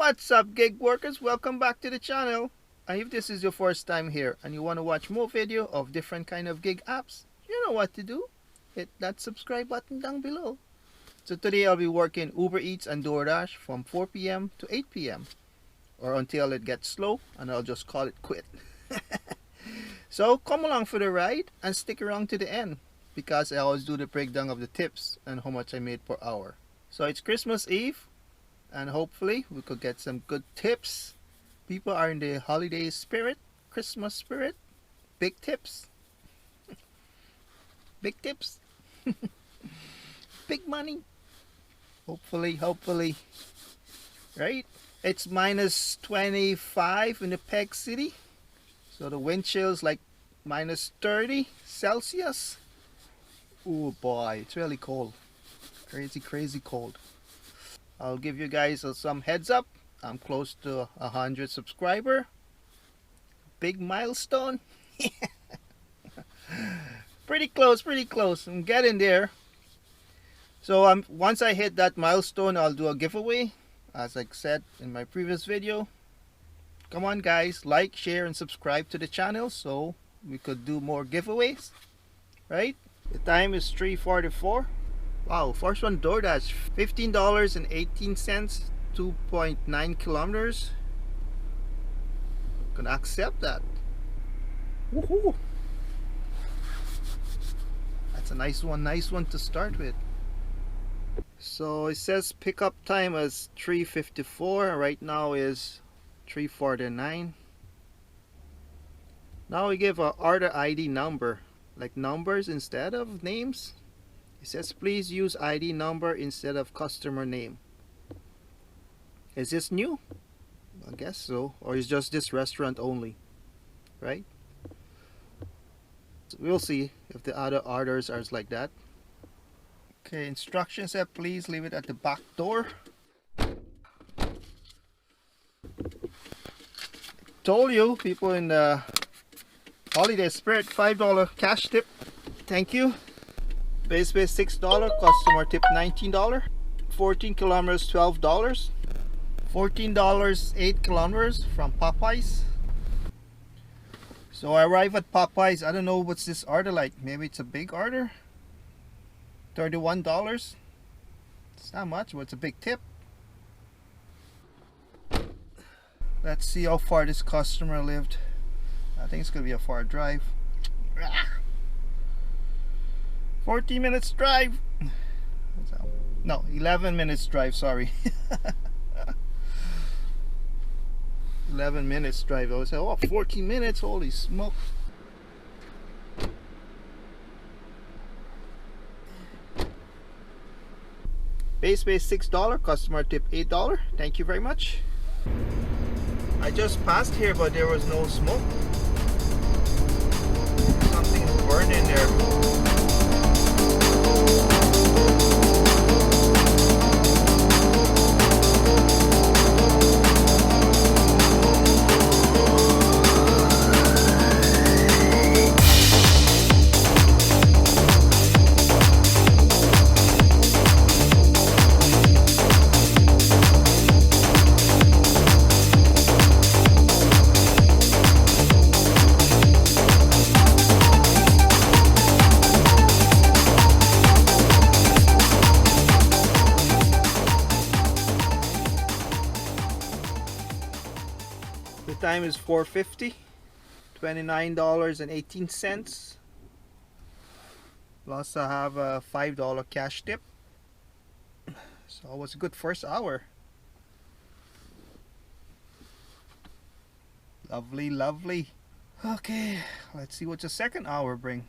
What's up, gig workers? Welcome back to the channel. And if this is your first time here and you want to watch more video of different kind of gig apps, you know what to do. Hit that subscribe button down below. So today I'll be working Uber Eats and Doordash from 4 p.m. to 8 p.m. or until it gets slow and I'll just call it quit. So come along for the ride and stick around to the end, because I always do the breakdown of the tips and how much I made per hour. So it's Christmas Eve, and hopefully we could get some good tips. People are in the holiday spirit, Christmas spirit. Big tips. Big tips. Big money. Hopefully. Right? It's minus 25 in the Peg City. So the wind chill is like minus 30 Celsius. Oh boy, it's really cold. Crazy cold. I'll give you guys some heads up. I'm close to 100 subscriber. Big milestone. Pretty close. I'm getting there. So once I hit that milestone, I'll do a giveaway, as I said in my previous video. Come on guys, like, share and subscribe to the channel so we could do more giveaways, right? The time is 3:44. Wow, first one, DoorDash, $15.18, 2.9 kilometers. Gonna accept that. Woohoo! That's a nice one to start with. So it says pickup time is 3:54. Right now is 3:49. Now we give a order ID number, like numbers instead of names. It says please use ID number instead of customer name. Is this new? I guess so. Or is just this restaurant only, right? So we'll see if the other orders are like that. Okay, instructions said please leave it at the back door. Told you, people in the holiday spirit, $5 cash tip. Thank you. Base $6, customer tip $19. 14 kilometers, $12. $14, 8 kilometers from Popeyes. So I arrive at Popeyes. I don't know what's this order like. Maybe it's a big order. $31. It's not much, but it's a big tip. Let's see how far this customer lived. I think it's gonna be a far drive. 14 minutes drive. No, 11 minutes drive, sorry. 11 minutes drive. I was like, oh, 14 minutes, holy smoke. Base $6, customer tip $8. Thank you very much. I just passed here, but there was no smoke. Something burned in there. The time is 4:50, $29.18. Plus I have a $5 cash tip. So it was a good first hour. Lovely. Okay, let's see what the second hour bring.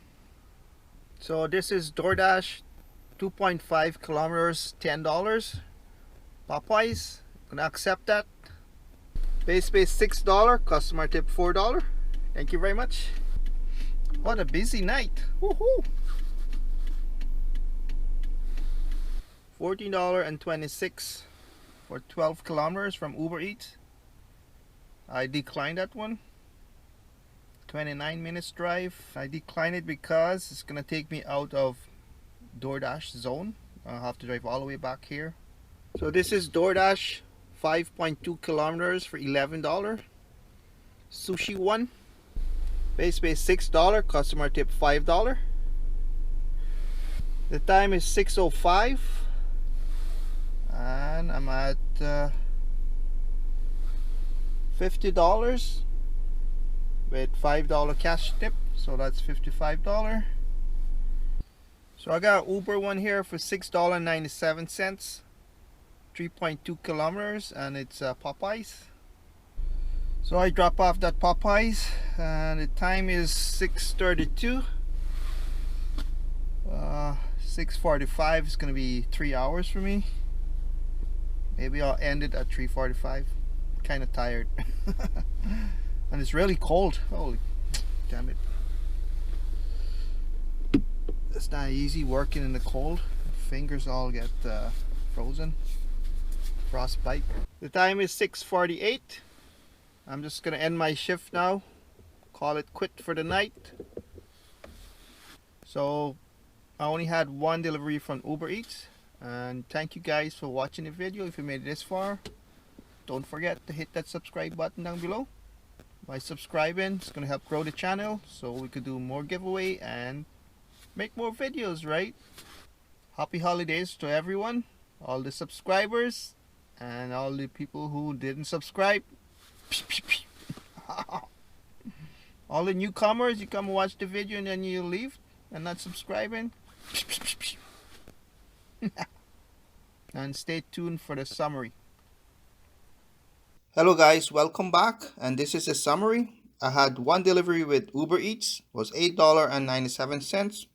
So this is DoorDash, 2.5 kilometers, $10. Popeyes, gonna accept that. Base $6, customer tip $4. Thank you very much. What a busy night. Woohoo! $14.26 for 12 kilometers from Uber Eats. I declined that one. 29 minutes drive. I declined it because it's gonna take me out of DoorDash zone. I'll have to drive all the way back here. So this is DoorDash, 5.2 kilometers for $11. Sushi one, base pay $6, customer tip $5. The time is 6:05 and I'm at $50 with $5 cash tip, so that's $55. So I got Uber one here for $6.97, 3.2 kilometers, and it's Popeyes. So I drop off that Popeyes and the time is 6:32. 6:45 is gonna be 3 hours for me. Maybe I'll end it at 3:45. Kind of tired. And it's really cold. Holy damn it. It's not easy working in the cold. Fingers all get frozen. Frostbite. The time is 6:48. I'm just gonna end my shift now. Call it quit for the night. So I only had one delivery from Uber Eats. And thank you guys for watching the video. If you made it this far, don't forget to hit that subscribe button down below. By subscribing, it's gonna help grow the channel so we could do more giveaway and make more videos, right? Happy holidays to everyone, all the subscribers and all the people who didn't subscribe. All the newcomers, you come watch the video and then you leave and not subscribing. And stay tuned for the summary. Hello guys, welcome back, and this is a summary. I had one delivery with Uber Eats, was $8.97,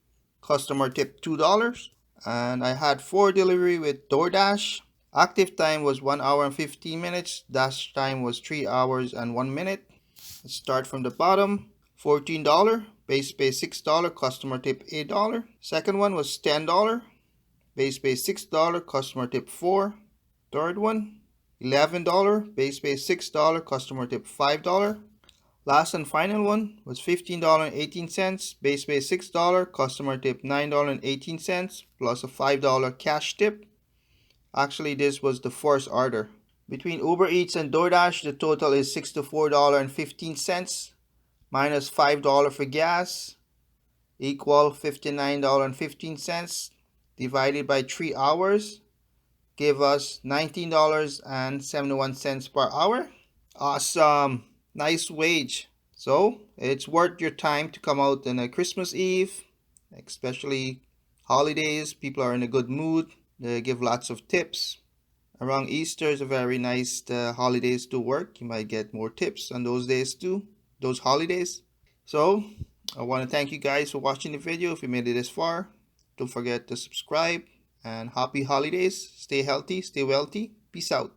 customer tip $2, and I had 4 delivery with Doordash. Active time was 1 hour and 15 minutes, dash time was 3 hours and 1 minute. Let's start from the bottom. $14, base pay $6, customer tip $8. Second one was $10, base pay $6, customer tip $4. Third one, $11, base pay $6, customer tip $5. Last and final one was $15.18, base pay $6, customer tip $9.18 plus a $5 cash tip. Actually, this was the first order. Between Uber Eats and DoorDash, the total is $64.15 minus $5 for gas equal $59.15 divided by 3 hours give us $19.71 per hour. Awesome. Nice wage. So it's worth your time to come out on a Christmas Eve, especially holidays. People are in a good mood. They give lots of tips. Around Easter is a very nice holidays to work. You might get more tips on those days too, those holidays. So I want to thank you guys for watching the video. If you made it this far, don't forget to subscribe, and happy holidays. Stay healthy, stay wealthy. Peace out.